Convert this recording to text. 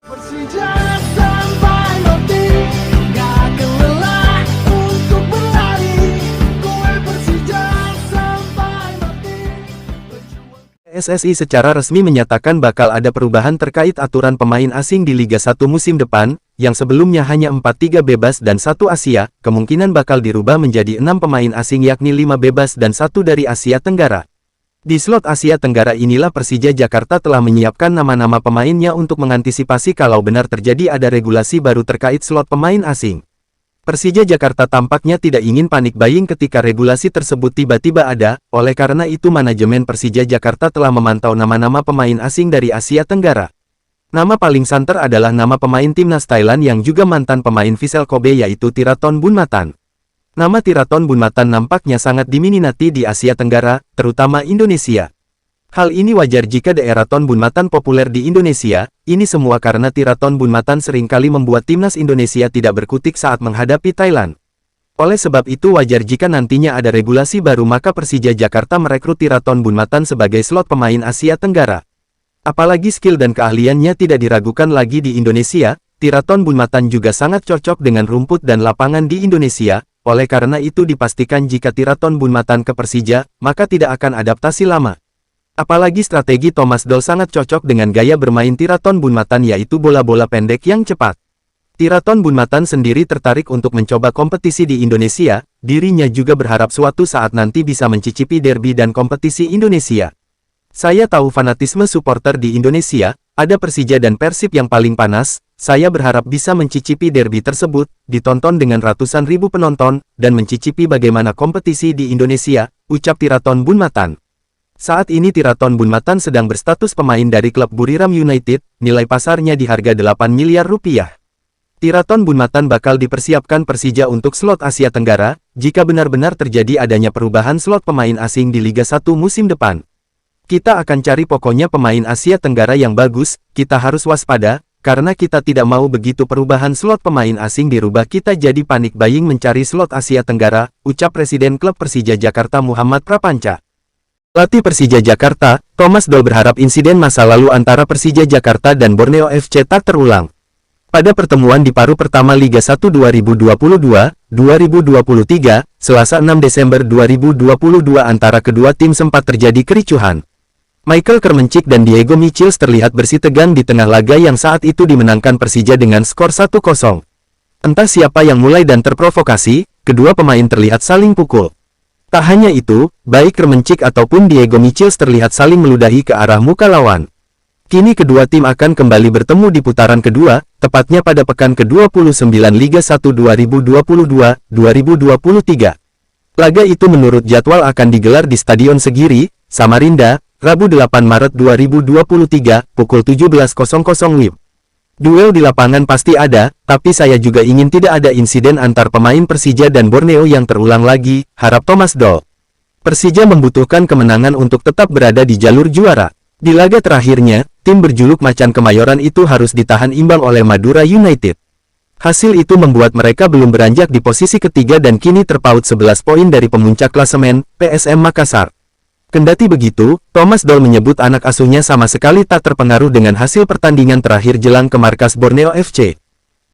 Persija sampai mati, gak akan lelah untuk berlari. Gue Persija sampai mati. PSSI secara resmi menyatakan bakal ada perubahan terkait aturan pemain asing di Liga 1 musim depan, yang sebelumnya hanya 4-3 bebas dan 1 Asia, kemungkinan bakal dirubah menjadi 6 pemain asing yakni 5 bebas dan 1 dari Asia Tenggara. Di slot Asia Tenggara inilah Persija Jakarta telah menyiapkan nama-nama pemainnya untuk mengantisipasi kalau benar terjadi ada regulasi baru terkait slot pemain asing. Persija Jakarta tampaknya tidak ingin panik buying ketika regulasi tersebut tiba-tiba ada, oleh karena itu manajemen Persija Jakarta telah memantau nama-nama pemain asing dari Asia Tenggara. Nama paling santer adalah nama pemain timnas Thailand yang juga mantan pemain Vissel Kobe yaitu Tiraton Bunmatan. Nama Tiraton Bunmatan nampaknya sangat diminati di Asia Tenggara, terutama Indonesia. Hal ini wajar jika daerah Ton Bunmatan populer di Indonesia, ini semua karena Tiraton Bunmatan seringkali membuat timnas Indonesia tidak berkutik saat menghadapi Thailand. Oleh sebab itu wajar jika nantinya ada regulasi baru maka Persija Jakarta merekrut Tiraton Bunmatan sebagai slot pemain Asia Tenggara. Apalagi skill dan keahliannya tidak diragukan lagi di Indonesia, Tiraton Bunmatan juga sangat cocok dengan rumput dan lapangan di Indonesia, oleh karena itu dipastikan jika Tiraton Bunmatan ke Persija, maka tidak akan adaptasi lama. Apalagi strategi Thomas Doll sangat cocok dengan gaya bermain Tiraton Bunmatan yaitu bola-bola pendek yang cepat. Tiraton Bunmatan sendiri tertarik untuk mencoba kompetisi di Indonesia, dirinya juga berharap suatu saat nanti bisa mencicipi derby dan kompetisi Indonesia. Saya tahu fanatisme supporter di Indonesia, ada Persija dan Persib yang paling panas, saya berharap bisa mencicipi derby tersebut, ditonton dengan ratusan ribu penonton, dan mencicipi bagaimana kompetisi di Indonesia, ucap Tiraton Bunmatan. Saat ini Tiraton Bunmatan sedang berstatus pemain dari klub Buriram United, nilai pasarnya di harga 8 miliar rupiah. Tiraton Bunmatan bakal dipersiapkan Persija untuk slot Asia Tenggara, jika benar-benar terjadi adanya perubahan slot pemain asing di Liga 1 musim depan. Kita akan cari pokoknya pemain Asia Tenggara yang bagus, kita harus waspada, karena kita tidak mau begitu perubahan slot pemain asing dirubah kita jadi panik buying mencari slot Asia Tenggara, ucap Presiden Klub Persija Jakarta Muhammad Prapanca. Pelatih Persija Jakarta, Thomas Doll berharap insiden masa lalu antara Persija Jakarta dan Borneo FC tak terulang. Pada pertemuan di paruh pertama Liga 1 2022-2023, Selasa 6 Desember 2022 antara kedua tim sempat terjadi kericuhan. Michael Kermencik dan Diego Michels terlihat bersitegang di tengah laga yang saat itu dimenangkan Persija dengan skor 1-0. Entah siapa yang mulai dan terprovokasi, kedua pemain terlihat saling pukul. Tak hanya itu, baik Kermencik ataupun Diego Michels terlihat saling meludahi ke arah muka lawan. Kini kedua tim akan kembali bertemu di putaran kedua, tepatnya pada pekan ke-29 Liga 1 2022-2023. Laga itu menurut jadwal akan digelar di Stadion Segiri, Samarinda, Rabu 8 Maret 2023, pukul 17.00 WIB. Duel di lapangan pasti ada, tapi saya juga ingin tidak ada insiden antar pemain Persija dan Borneo yang terulang lagi, harap Thomas Doll. Persija membutuhkan kemenangan untuk tetap berada di jalur juara. Di laga terakhirnya, tim berjuluk Macan Kemayoran itu harus ditahan imbang oleh Madura United. Hasil itu membuat mereka belum beranjak di posisi ketiga dan kini terpaut 11 poin dari pemuncak klasemen, PSM Makassar. Kendati begitu, Thomas Doll menyebut anak asuhnya sama sekali tak terpengaruh dengan hasil pertandingan terakhir jelang ke markas Borneo FC.